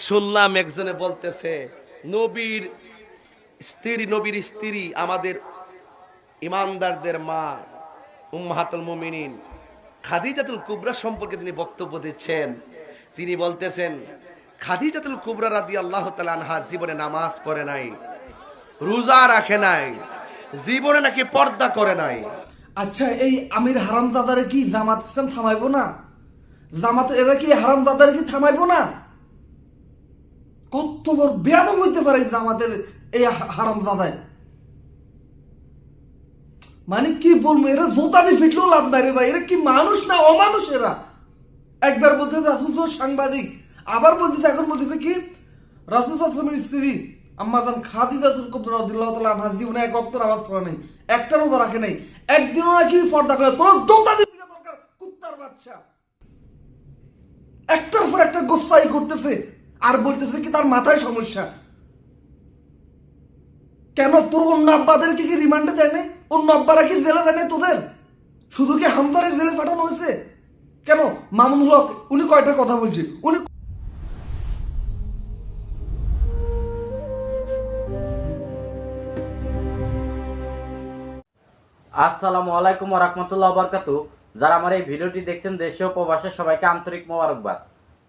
শুনলাম একজনে বলতেছে নবীর নবীর স্ত্রী আমাদের ইমানদারদের মা উম্মাহাতুল মুমিনিন খাদিজাতুল কুবরা সম্পর্কে তিনি বক্তব্য দিচ্ছেন। তিনি বলতেছেন খাদিজাতুল কুবরা রাদিয়াল্লাহু তাআলা আনহা জীবনে নামাজ পড়ে নাই, রোজা রাখে নাই, জীবনে নাকি পর্দা করে নাই। আচ্ছা, এই আমির হারামজাদারে কি জামাত ইসলাম থামাইবো না? জামাত এরা কি হারামজাদারে কি থামাইবো না? কত বড় বেয়াদব হইতে পারে জামাতের এই হারামজাদায়। মানে কি বলবো, এরা জোতা দিয়ে ফিটলেও লাভ নাই রে ভাই। এরা কি মানুষ না অমানুষ? এরা একবার বলতেছে রাসূল সাংবাদিক, আবার বলতেছে, এখন বলতেছে কি রাসূল সাল্লাল্লাহু আলাইহি ওয়াসাল্লামের স্ত্রী আম্মাজান খাদিজাতুল কুবরা রাদিয়াল্লাহু তাআলা আনহা জীবনে এক ওয়াক্ত নামাজ পড়ে নাই, একটা রোজা রাখে নাই, একদিনও নাকি পর্দা করে। তোর জোতা দিয়ে ফিটা দরকার, কুত্তার বাচ্চা। একটার পর একটা গোসাই করতেছে আর বলতেছে কি তার মাথায় সমস্যা। কেন তোর অন্য আব্বাদেরকে কি রিমান্ডে দেয় নাই? অন্য আব্বারা কি জেলে দেয় নাই তোদের? শুধু কি হামদারে জেলে পাঠানো হয়েছে? কেন মামুনুল হক উনি কয়টা কথা বলছে? উনি আসসালামু আলাইকুম ওয়া রাহমাতুল্লাহি ওয়া বারাকাতুহু। যারা আমার এই ভিডিওটি দেখছেন দেশে ও প্রবাসে সবাইকে আন্তরিক মোবারকবাদ।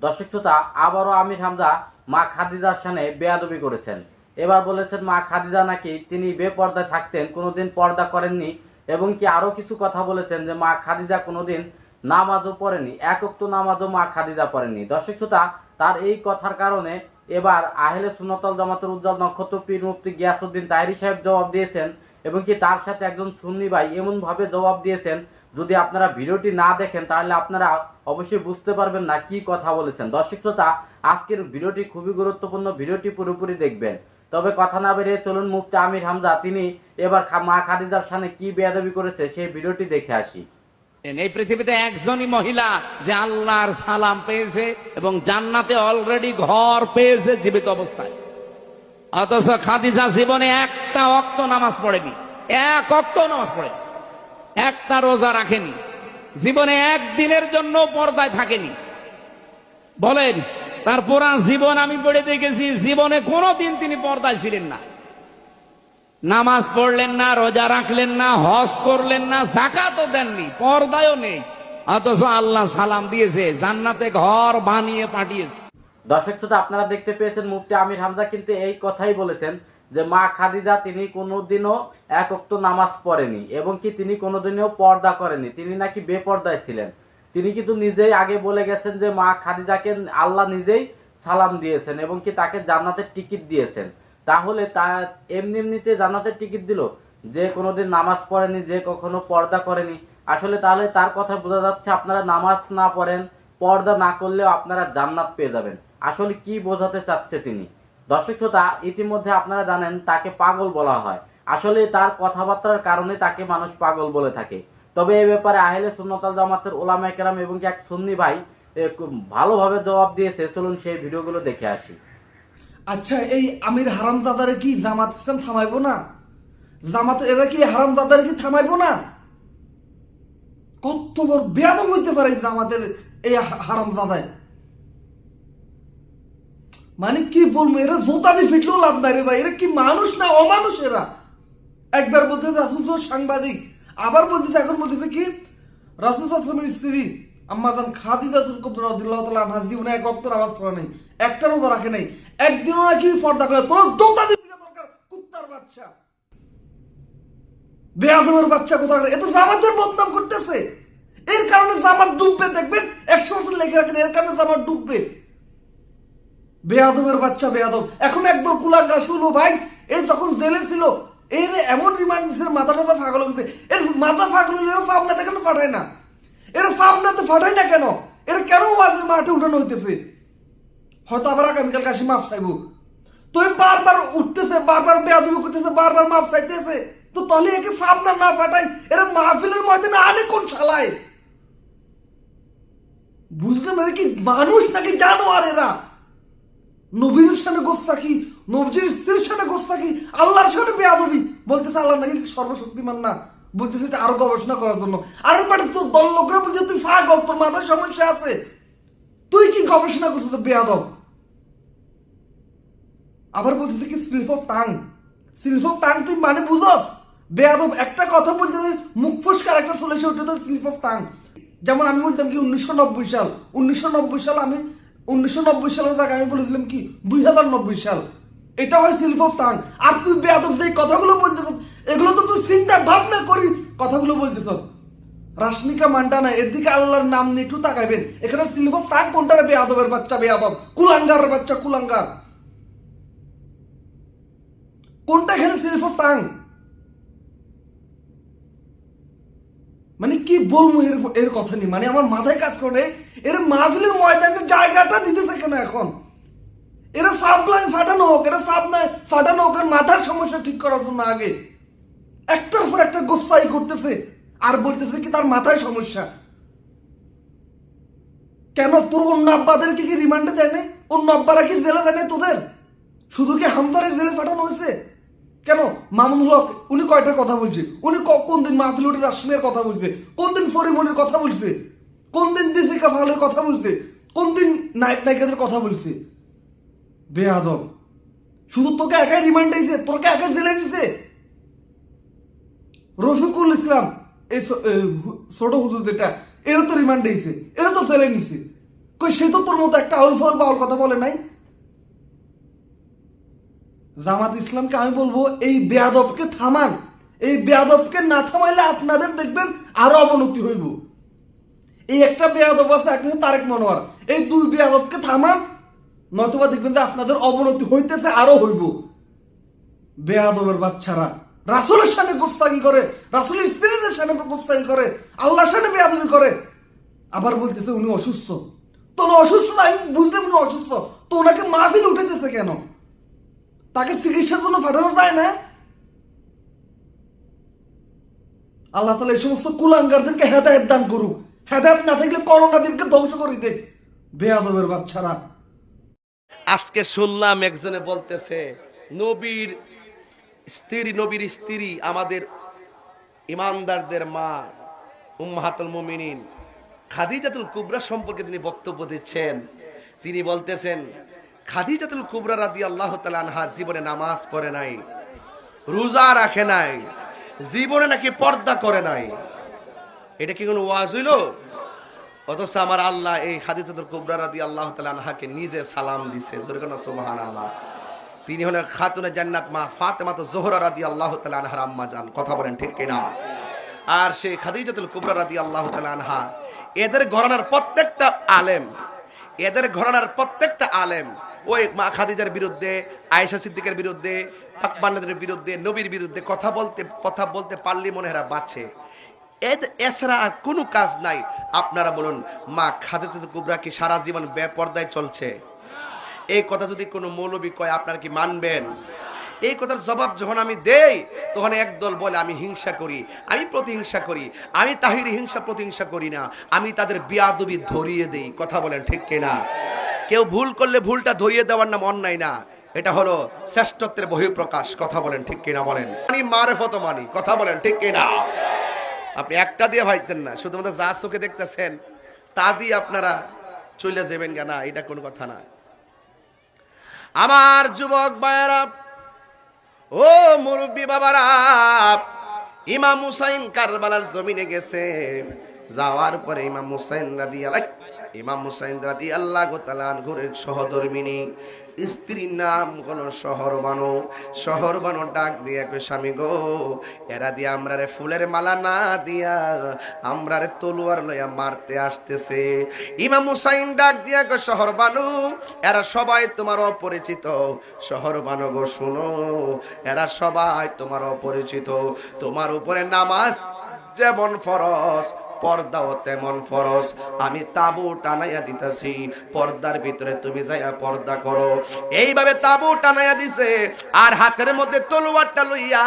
দর্শক শ্রোতা, আবারও আমির হামজা মা খাদিজার সামনে বেয়াদবি করেছেন। এবার বলেছেন মা খাদিজা নাকি তিনি বেপর্দায় থাকতেন, কোনোদিন পর্দা করেননি, এবং কি আরো কিছু কথা বলেছেন যে মা খাদিজা কোনোদিন নামাজও পড়েনি, এক ওয়াক্ত নামাজও মা খাদিজা পড়েননি। দর্শক শ্রোতা, তার এই কথার কারণে এবার আহলে সুন্নাত ওয়াল জামাতের উজ্জ্বল নক্ষত্র পীর মুফতি গিয়াসউদ্দিন তাহেরি সাহেব জবাব দিয়েছেন, এবং কি তার সাথে একজন সুন্নি ভাই এমন ভাবে জবাব দিয়েছেন, যদি আপনারা ভিডিওটি না দেখেন তাহলে আপনারা অবশ্যই বুঝতে পারবেন না কি কথা বলেছেন। দর্শক শ্রোতা, আজকের ভিডিওটি খুবই গুরুত্বপূর্ণ, ভিডিওটি পুরোপুরি দেখবেন। তবে কথা না বেরিয়ে চলুন মুফতি আমির হামজা তিনি এবার মা খাদিজার সামনে কি বেয়াদবি করেছে সেই ভিডিওটি দেখে আসি। এই পৃথিবীতে একজনই মহিলা যে আল্লাহর সালাম পেয়েছে এবং জান্নাতে অলরেডি ঘর পেয়েছে জীবিত অবস্থায়, অথচ খাদিজা জীবনে একটা ওয়াক্ত নামাজ পড়েনি, এক ওয়াক্ত নামাজ পড়েনি, একটা রোজা রাখেনি, জীবনে একদিনের জন্য পর্দায় থাকেনি। বলেন, তার পুরা জীবন আমি পড়ে দেখেছি, জীবনে কোনোদিন তিনি পর্দায় ছিলেন না, নামাজ পড়লেন না, রোজা রাখলেন না, হজ করলেন না, যাকাতও দেননি, পর্দায়ও নেই, অথচ আল্লাহ সালাম দিয়েছে, জান্নাতে ঘর বানিয়ে পাঠিয়েছে। দর্শক শ্রোতা, আপনারা দেখতে পেয়েছেন মুফতি আমির হামজা কিন্তু এই কথাই বলেছেন যে মা খাদিজা তিনি কোনোদিনও এক ওয়াক্ত নামাজ পড়েনি, এবং কি তিনি কোনোদিনও পর্দা করেনি, তিনি নাকি বেপর্দায় ছিলেন। তিনি কিন্তু নিজেই আগে বলে গেছেন যে মা খাদিজাকে আল্লাহ নিজেই সালাম দিয়েছেন এবং কি তাকে জান্নাতের টিকিট দিয়েছেন। তাহলে তা এমনিতে জান্নাতের টিকিট দিল যে কোনোদিন নামাজ পড়েনি, যে কখনো পর্দা করেনি। আসলে তাহলে তার কথা বোঝা যাচ্ছে আপনারা নামাজ না পড়েন, পর্দা না করলেও আপনারা জান্নাত পেয়ে যাবেন। আসলে কি বোঝাতে চাচ্ছে তিনি? দর্শক শ্রোতা, ইতিমধ্যে আপনারা জানেন তাকে পাগল বলা হয়। আসলে তার কথাবার্তার কারণে তাকে মানুষ পাগল বলে থাকে। তবে এই ব্যাপারে আহলে সুন্নাত ওয়াল জামাতের উলামায়ে কেরাম এবং এক সুন্নি ভাই ভালোভাবে জবাব দিয়েছে। চলুন সেই ভিডিওগুলো দেখে আসি। আচ্ছা, এই আমির হারামজাদারে কি জামাত ইসলাম থামাইবো না? জামাত এরা কি হারামজাদারে কি থামাইবো না? কত বড় বেয়াদব হইতে পারে জামাতের এই হারামজাদায়। মানে কি বলবো, এরা জোতা দিয়ে ফিটলেও লাভ নাই রে ভাই। এরা কি মানুষ না অমানুষ? এরা একবার বলতেছে রাসূল সাংবাদিক, আবার বলতেছে, এখন বলতেছে কি রাসূল সাল্লাল্লাহু আলাইহি ওয়াসাল্লামের স্ত্রী আম্মাজান খাদিজাতুল কুবরা রাদিয়াল্লাহু তাআলা আনহা জীবনে এক ওয়াক্ত নামাজ পড়ে নাই, একটা রোজা রাখে নাই, একদিনও নাকি পর্দা করে। তোর জোতা দিয়ে ফিটা দরকার, কুত্তার বাচ্চা, বেয়াদবের বাচ্চা কোথাকার। এত জামাতের বদনাম করতেছে, এর কারণে জামাত ডুববে। দেখবেন 100% লেগে রাখেন, এর কারণে জামাত ডুববে। বেয়াদবের বাচ্চা বেয়াদব। এখন একদম কুলাঙ্গার শুনবো ভাই, এই যখন জেলে ছিল এর এমন রিমান্ড দিচ্ছে, মাথা টাথা ফাগল হয়েছে। এর মাথা ফাগল হলে ফাবনাতে কেন ফাটায় না? এর ফাবনাতে ফাটায় না কেন? এর কেন মাঠে উঠানো হইতেছে? হয়তো আবার আগামীকাল কাশি মাফ চাইবো। তো বারবার উঠতেছে, বারবার বেয়াদবি করতেছে, বারবার মাফ চাইতেছে। তো তাহলে একে ফাবনা না ফাটাই এরা মাহফিলের ময়দানে আনে কোন শালায়? বুঝলাম এরা কি মানুষ নাকি জানোয়ার? এরা নবীর সামনে গোস্তাকি, নবীর স্ত্রীর সামনে গোস্তাকি, আল্লাহর সামনে বেয়াদবি। বলতেছে আল্লাহ নাকি সর্বশক্তিমান না, বলতেছে এটা আরো গবেষণা করার জন্য। আরে বাড়ি তোর দল লোকরা বলছে তুই ফাগল, তোর মাথায় সমস্যা আছে, তুই কি গবেষণা করছিস? তো বেয়াদব আবার বলতেছে কি slip of tongue. Slip of tongue তুই মানে বুঝস? বেয়াদব একটা কথা বলতে মুখ ফসকার একটা চলে এসে ওটা তো স্লিপ অফ টাং। যেমন আমি বলতাম কি 1990 সাল, 1990 সাল, আমি 1990 সালের জায়গায় আমি বলেছিলাম কি 2090 সাল। এটা হয় স্লিপ অফ টাং। আর তুই বেয়াদব যে কথাগুলো বলতেছ এগুলো তো তুই চিন্তা ভাবনা করি কথাগুলো বলতেছ। রাশমিকা মান্টানা এর দিকে আল্লাহর নাম নিয়ে একটু তাকাইবেন। এখানে স্লিপ অফ টাং কোনটা রে? বেয়াদবের বাচ্চা, বেয়াদব কুলাঙ্গারের বাচ্চা, কুলাঙ্গার। কোনটা এখানে স্লিপ অফ টাং? মানে কি বলবো এর কথা নেই, মানে আমার মাথায় কাজ করে। এর মাহফিলের ময়দানে জায়গাটা দিতেছে কেন এখন? এরা ফাবলাইন ফাটানো হোক, এরা ফাটানো হোক, আর মাথার সমস্যা ঠিক করার জন্য আগে একটার পর একটা গোসাই করতেছে আর বলতেছে কি তার মাথায় সমস্যা। কেন তোর অন্য আব্বাদেরকে কি রিমান্ডে দেয় নাই? অন্য আব্বারা কি জেলে দেয় নাই তোদের? শুধু কি হামদারের জেলে পাঠানো হয়েছে? কেন মামুনুল হক উনি কয়টা কথা বলছে? উনি কোন দিন মাহফিল উঠে রাশমিয়ার কথা বলছে? কোন দিন ফরিমনির কথা বলছে? কোন দিন দীপিকা ফালের কথা বলছে? কোন দিন নায়ক নায়িকাদের কথা বলছে? বেয়াদব। শুধু তোকে একাই রিমান্ড দিয়েছে, তোকে একাই জেলে দিয়েছে। রফিকুল ইসলাম এই ছোট হুজুর যেটা, এরা তো রিমান্ড দিয়েছে, এরা তো জেলে নিছে। কই সে তো তোর মতো একটা আউল ফাউল বাউল কথা বলে নাই। জামাত ইসলামকে আমি বলবো এই বেয়াদবকে থামান। এই বেয়াদবকে না থামাইলে আপনাদের দেখবেন আরো অবনতি হইব। এই একটা বেয়াদব আছে, একটা হচ্ছে তারেক মনোয়ার। এই দুই বেয়াদবকে থামান, নয়তোবা দেখবেন যে আপনাদের অবনতি হইতেছে, আরো হইব। বেয়াদবের বাচ্চারা রাসূলের সামনে গোস্তাকি করে, রাসূলের স্ত্রীদের সামনে গোস্তাকি করে, আল্লাহর সামনে বেয়াদবি করে, আবার বলতেছে উনি অসুস্থ। তো অসুস্থ না, আমি বুঝলাম উনি অসুস্থ, তো ওনাকে মাহফিল উঠেতেছে কেন? তাকে চিকিৎসার জন্য পাঠানো যায় না? আল্লাহ তাআলা এই সমস্ত কুলাঙ্গারদেরকে হেদায়েত দান করুক। হেদায়েত না থাকলে করোনাদেরকে ধ্বংস করে দেখ। বেয়াদবের বাচ্চারা। আজকে শুনলাম একজনে বলতেছে নবীর স্ত্রী আমাদের ইমানদারদের মা উম্মাহাতুল মুমিনিন খাদিজাতুল কুবরা সম্পর্কে তিনি বক্তব্য দিচ্ছেন। তিনি বলতেছেন খাদিজাতুল কুবরা রাদিয়াল্লাহু তাআলা আনহা জীবনে নামাজ পড়ে নাই, রোজা রাখে নাই, জীবনে নাকি পর্দা করে নাই। এটা কি কোনো ওয়াজ হইল? অথচ আমার আল্লাহ এই খাদিজাতুল কুবরা রাদিয়াল্লাহু তাআলা আনহাকে নিজে সালাম দিয়েছে। জোরে কোন সুবহানাল্লাহ। তিনি হলেন খাতুনে জান্নাত মা ফাতেমাতু যোহরা রাদিয়াল্লাহু তাআলা আনহার আম্মা জান। কথা বলেন ঠিক কিনা? আর সেই খাদিজাতুল কুবরা রাদিয়াল্লাহু তাআলা আনহা এদের ঘরানার প্রত্যেকটা আলেম ওই মা খাদিজার বিরুদ্ধে, আয়েশা সিদ্দিকের বিরুদ্ধে, পাকবান্নাদের বিরুদ্ধে, নবীর বিরুদ্ধে কথা বলতে পারলে মনে হয় বাঁচে। এছাড়া আর কোনো কাজ নাই। আপনারা বলুন, মা খাদিজাতুল কুবরা কি সারা জীবন বেপরদায় চলছে? এই কথা যদি কোনো মৌলবী কয় আপনারা কি মানবেন? এই কথার জবাব যখন আমি দেই তখন একদল বলে আমি হিংসা করি, আমি প্রতিহিংসা করি। আমি তাহিরি হিংসা প্রতিহিংসা করি না, আমি তাদের বিয়াদবি ধরিয়ে দেই। কথা বলেন ঠিক কিনা? কেউ ভুল করলে ভুলটা ধরিয়ে দেওয়ার নাম অন্যায় না, এটা হলো শ্রেষ্ঠত্বের বহিঃপ্রকাশ। কথা বলেন ঠিক কিনা? বলেন আমি মারেফত মানি। কথা বলেন ঠিক কিনা? আপনি একটা দিয়ে ভাইতেন না, শুধুমাত্র যা চোখে দেখতেছেন তা দিয়ে আপনারা চলে যাবেন না, এটা কোন কথা না। আমার যুবক ভাইয়েরা, ও মুরব্বী বাবারা, ইমাম হুসাইন কারবালার জমিনে গেছে। যাওয়ার পরে ইমাম হুসাইন রাদিয়াল্লাহু তাআলা আনহুর সহধর্মিনী স্ত্রীর নাম হলো শহরবানো ডাক দিয়ে কই, স্বামী গো, এরা দিয়ে আমরারে ফুলের মালা না দিয়া আমরারে তলোয়ার লইয়া মারতে আসতেছে। ইমাম হুসাইন ডাক দিয়া কই, শহরবানো, এরা সবাই তোমার অপরিচিত। শহরবানো গো শুনো, এরা সবাই তোমার অপরিচিত। তোমার উপরে নামাজ যেমন ফরজ, পর্দাও তেমন ফরজ। আমি তাবু টানাইয়া দিতেছি, পর্দার ভিতরে তুমি যাইয়া পর্দা করো। এইভাবে তাবু টানাইয়া দিছে, আর হাতের মধ্যে তলোয়ারটা লইয়া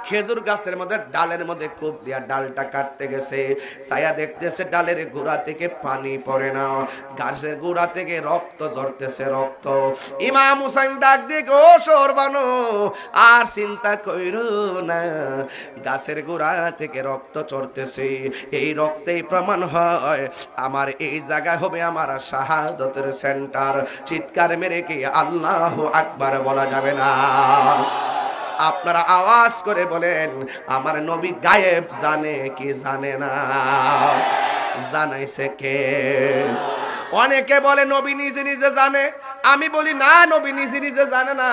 খেজুর গাছের মধ্যে ডালের মধ্যে কোপ দিয়া ডালটা কাটতে গেছে, ছায়া দেখতেছে ডালের গোড়া থেকে পানি পড়ে না, গাছের গোড়া থেকে রক্ত ঝরতেছে রক্ত। ইমাম হুসাইন ডাক দিয়ে ও সরবানো, আর চিন্তা কইরো না, গাছের গোড়া থেকে রক্ত চড়তেছে, এই রক্তেই প্রমাণ হয় আমার এই জায়গায় হবে আমার শাহাদতের সেন্টার। চিৎকার মেরে কি আল্লাহু আকবার বলা যাবে না? আপনারা আওয়াজ করে বলেন, আমার নবী গায়েব জানে কি জানে না? জানাইছে কে? অনেকে বলে নবী নিজে নিজে জানে, আমি বলি না, নবী নিজে নিজে জানে না,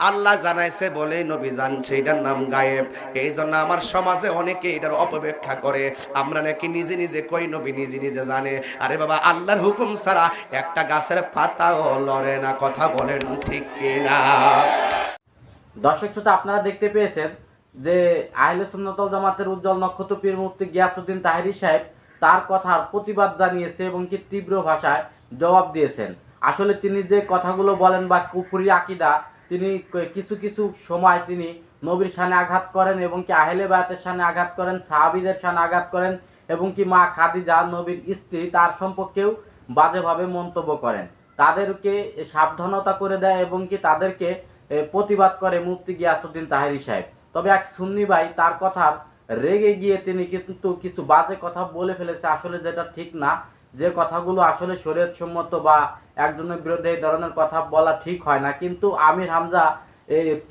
আল্লাহ জানাইছে বলেই নবী জানছে, এটার নাম গায়েব। এই জন্য আমার সমাজে অনেকে এটার অপব্যাখ্যা করে, আমরা নাকি নিজে নিজে কই নবী নিজে নিজে জানে। আরে বাবা, আল্লাহর হুকুম ছাড়া একটা গাছের পাতাও লড়ে না, কথা বলেন ঠিক কিনা? দর্শক শ্রোতা, আপনারা দেখতে পেয়েছেন যে আহলে সুন্নাত ওয়াল জামাতের উজ্জ্বল নক্ষত্র পীর মুফতি গিয়াসউদ্দিন তাহেরি সাহেব তার কথার প্রতিবাদ জানিয়েছে এবং কি তীব্র ভাষায় জবাব দিয়েছেন। আসলে তিনি যে কথাগুলো বলেন বা কুফরি আকীদা, তিনি কিছু কিছু সময় তিনি নবীর শানে আঘাত করেন এবং কি আহলে বায়াতের শানে আঘাত করেন, সাহাবীদের শানে আঘাত করেন এবং কি মা খাদিজা নবীর স্ত্রী তার সম্পর্কেও বাজেভাবে মন্তব্য করেন। তাদেরকে সাবধানতা করে দেয় এবং কি তাদেরকে প্রতিবাদ করে মুফতি গিয়াসউদ্দিন তাহেরি সাহেব। তবে এক সুন্নি ভাই তার কথার রেগে গিয়ে তিনি কিন্তু কিছু বাজে কথা বলে ফেলেছে, আসলে যেটা ঠিক না, যে কথাগুলো আসলে শরীয়তসম্মত বা একজনের বিরুদ্ধে এই ধরনের কথা বলা ঠিক হয় না। কিন্তু আমির হামজা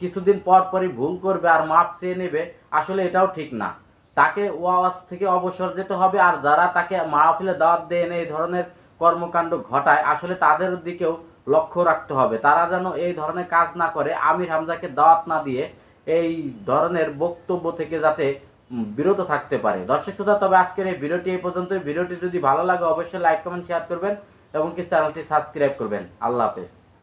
কিছুদিন পর পরই ভুল করবে আর মাপ চেয়ে নেবে, আসলে এটাও ঠিক না। তাকে ওয়াজ থেকে অবসর যেতে হবে, আর যারা তাকে মাহফিলে দাওয়াত দিয়ে এনে এই ধরনের কর্মকাণ্ড ঘটায় আসলে তাদের দিকেও লক্ষ্য রাখতে হবে, তারা যেন এই ধরনের কাজ না করে। আমির হামজাকে দাওয়াত না দিয়ে এই ধরনের বক্তব্য থেকে যাতে বিরত থাকতে পারে। দর্শক শ্রোতা, তবে আজকের এই ভিডিওটি এই পর্যন্ত। ভিডিওটি যদি ভালো লাগে অবশ্যই লাইক কমেন্ট শেয়ার করবেন এবং কি চ্যানেলটি সাবস্ক্রাইব করবেন। আল্লাহ হাফেজ।